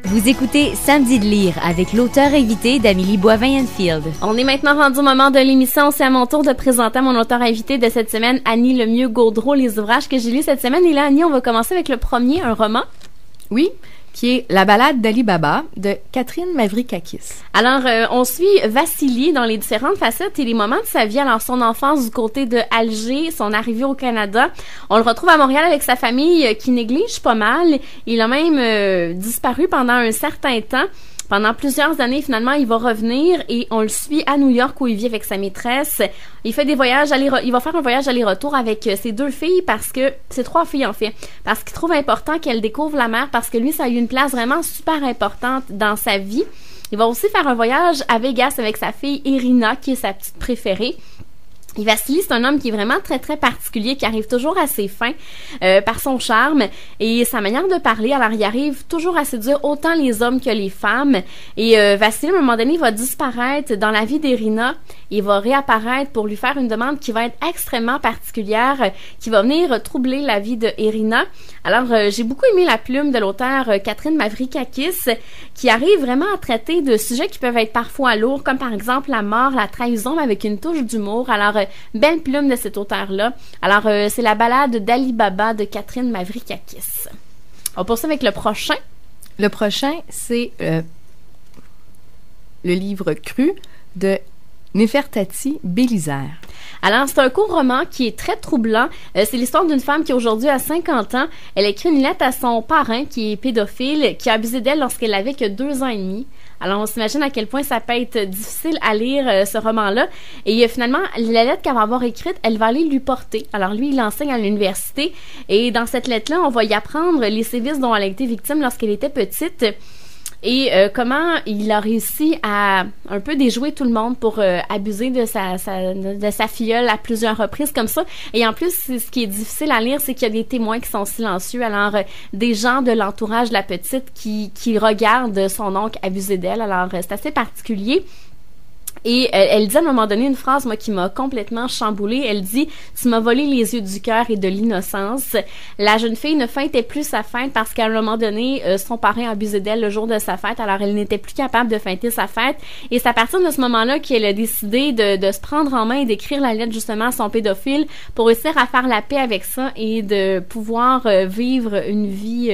Vous écoutez Samedi de lire avec l'auteur invité d'Amélie Boivin-Enfield. On est maintenant rendu au moment de l'émission. C'est à mon tour de présenter mon auteur invité de cette semaine, Annie Lemieux-Gaudreau, les ouvrages que j'ai lus cette semaine. Et là, Annie, on va commencer avec le premier, un roman. Oui, qui est La balade d'Ali Baba de Catherine Mavrikakis. Alors, on suit Vassili dans les différentes facettes et les moments de sa vie. Alors, son enfance du côté de Alger, son arrivée au Canada. On le retrouve à Montréal avec sa famille qui néglige pas mal. Il a même disparu pendant un certain temps. Pendant plusieurs années, finalement, il va revenir et on le suit à New York où il vit avec sa maîtresse. Il fait des voyages il va faire un voyage aller-retour avec ses deux filles ses trois filles en fait, parce qu'il trouve important qu'elles découvrent la mer parce que lui, ça a eu une place vraiment super importante dans sa vie. Il va aussi faire un voyage à Vegas avec sa fille Irina, qui est sa petite préférée. Et Vassili, c'est un homme qui est vraiment très, très particulier, qui arrive toujours à ses fins par son charme et sa manière de parler. Alors, il arrive toujours à séduire autant les hommes que les femmes. Et Vassili, à un moment donné, va disparaître dans la vie d'Irina. Il va réapparaître pour lui faire une demande qui va être extrêmement particulière, qui va venir troubler la vie de Irina. Alors, j'ai beaucoup aimé la plume de l'auteur Catherine Mavrikakis, qui arrive vraiment à traiter de sujets qui peuvent être parfois lourds, comme par exemple la mort, la trahison, mais avec une touche d'humour. Alors, belle plume de cet auteur-là. Alors, c'est la balade d'Ali Baba de Catherine Mavrikakis. On poursuit avec le prochain. Le prochain, c'est le livre Cru de Nefertati Bélisaire. Alors, c'est un court roman qui est très troublant. C'est l'histoire d'une femme qui, aujourd'hui, a 50 ans. Elle écrit une lettre à son parrain, qui est pédophile, qui a abusé d'elle lorsqu'elle n'avait que 2 ans et demi. Alors, on s'imagine à quel point ça peut être difficile à lire, ce roman-là. Et finalement, la lettre qu'elle va avoir écrite, elle va aller lui porter. Alors, lui, il enseigne à l'université. Et dans cette lettre-là, on va y apprendre les sévices dont elle a été victime lorsqu'elle était petite. Et comment il a réussi à un peu déjouer tout le monde pour abuser de sa filleule à plusieurs reprises comme ça. Et en plus, ce qui est difficile à lire, c'est qu'il y a des témoins qui sont silencieux. Alors, des gens de l'entourage de la petite qui regardent son oncle abuser d'elle. Alors, c'est assez particulier. Et elle dit à un moment donné une phrase, moi, qui m'a complètement chamboulée. Elle dit « Tu m'as volé les yeux du cœur et de l'innocence. » La jeune fille ne fêtait plus sa fête parce qu'à un moment donné, son parrain a abusé d'elle le jour de sa fête. Alors, elle n'était plus capable de fêter sa fête. Et c'est à partir de ce moment-là qu'elle a décidé de se prendre en main et d'écrire la lettre, justement, à son pédophile pour réussir à faire la paix avec ça et de pouvoir vivre une vie...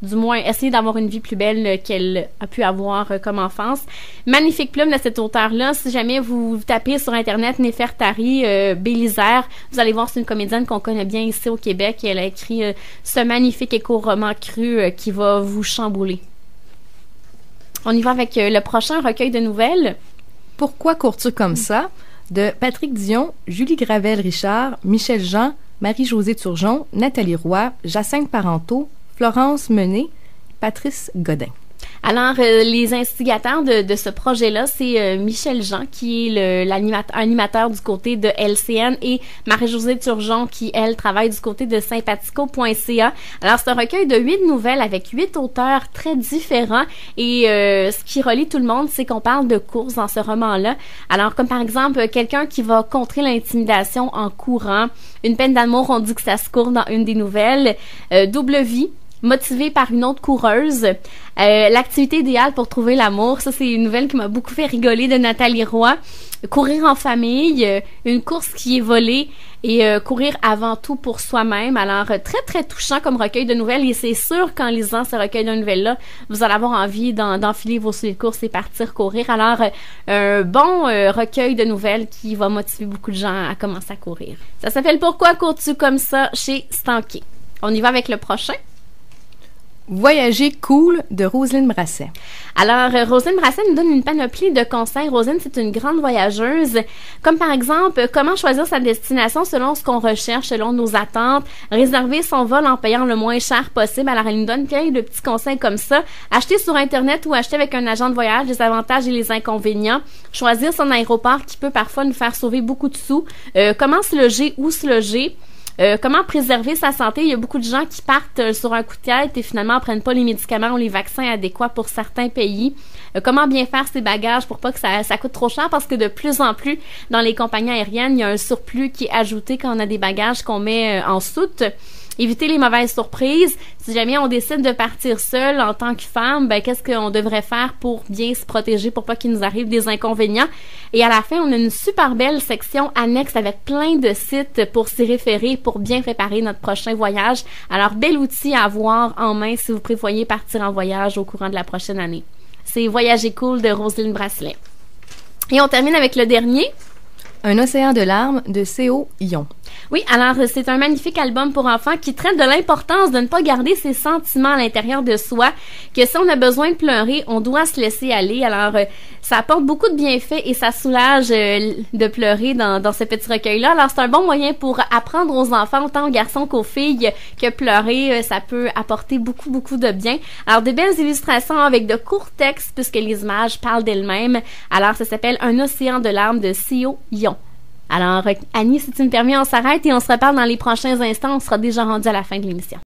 du moins, essayer d'avoir une vie plus belle qu'elle a pu avoir comme enfance. Magnifique plume de cet auteur-là. Si jamais vous tapez sur Internet Nefertari Bélisaire, vous allez voir, c'est une comédienne qu'on connaît bien ici au Québec. Et elle a écrit ce magnifique éco-roman cru qui va vous chambouler. On y va avec le prochain recueil de nouvelles. Pourquoi cours-tu comme ça? De Patrick Dion, Julie Gravel-Richard, Michel Jean, Marie-Josée Turgeon, Nathalie Roy, Jacinthe Parenteau, Florence Menet, Patrice Godin. Alors, les instigateurs de ce projet-là, c'est Michel Jean, qui est l'animateur du côté de LCN, et Marie-Josée Turgeon, qui, elle, travaille du côté de sympathico.ca. Alors, c'est un recueil de 8 nouvelles avec 8 auteurs très différents, et ce qui relie tout le monde, c'est qu'on parle de course dans ce roman-là. Alors, comme par exemple, quelqu'un qui va contrer l'intimidation en courant, une peine d'amour, on dit que ça se court dans une des nouvelles, double vie, motivée par une autre coureuse. L'activité idéale pour trouver l'amour, ça c'est une nouvelle qui m'a beaucoup fait rigoler, de Nathalie Roy. Courir en famille, une course qui est volée et courir avant tout pour soi-même. Alors, très, très touchant comme recueil de nouvelles, et c'est sûr qu'en lisant ce recueil de nouvelles-là, vous allez avoir envie d'enfiler vos souliers de course et partir courir. Alors, un bon recueil de nouvelles qui va motiver beaucoup de gens à commencer à courir. Ça s'appelle « Pourquoi cours-tu comme ça » chez Stanké. On y va avec le prochain. Voyager cool de Roselyne Brasset. Alors, Roselyne Brasset nous donne une panoplie de conseils. Roselyne, c'est une grande voyageuse. Comme par exemple, comment choisir sa destination selon ce qu'on recherche, selon nos attentes. Réserver son vol en payant le moins cher possible. Alors, elle nous donne plein de petits conseils comme ça. Acheter sur Internet ou acheter avec un agent de voyage, les avantages et les inconvénients. Choisir son aéroport qui peut parfois nous faire sauver beaucoup de sous. Comment se loger, où se loger. Comment préserver sa santé? Il y a beaucoup de gens qui partent sur un coup de tête et finalement ne prennent pas les médicaments ou les vaccins adéquats pour certains pays. Comment bien faire ses bagages pour pas que ça coûte trop cher, parce que de plus en plus, dans les compagnies aériennes, il y a un surplus qui est ajouté quand on a des bagages qu'on met en soute. Éviter les mauvaises surprises. Si jamais on décide de partir seul en tant que femme, ben qu'est-ce qu'on devrait faire pour bien se protéger, pour pas qu'il nous arrive des inconvénients. Et à la fin, on a une super belle section annexe avec plein de sites pour s'y référer, pour bien préparer notre prochain voyage. Alors, bel outil à avoir en main si vous prévoyez partir en voyage au courant de la prochaine année. C'est Voyager cool de Roselyne Bracelet. Et on termine avec le dernier. Un océan de larmes de C.O. Yon. Oui, alors c'est un magnifique album pour enfants qui traite de l'importance de ne pas garder ses sentiments à l'intérieur de soi, que si on a besoin de pleurer, on doit se laisser aller. Alors, ça apporte beaucoup de bienfaits et ça soulage de pleurer dans ce petit recueil-là. Alors, c'est un bon moyen pour apprendre aux enfants, autant aux garçons qu'aux filles, que pleurer, ça peut apporter beaucoup, beaucoup de bien. Alors, des belles illustrations avec de courts textes puisque les images parlent d'elles-mêmes. Alors, ça s'appelle Un océan de larmes de C.O. Yon. Alors, Annie, si tu me permets, on s'arrête et on se reparle dans les prochains instants. On sera déjà rendu à la fin de l'émission.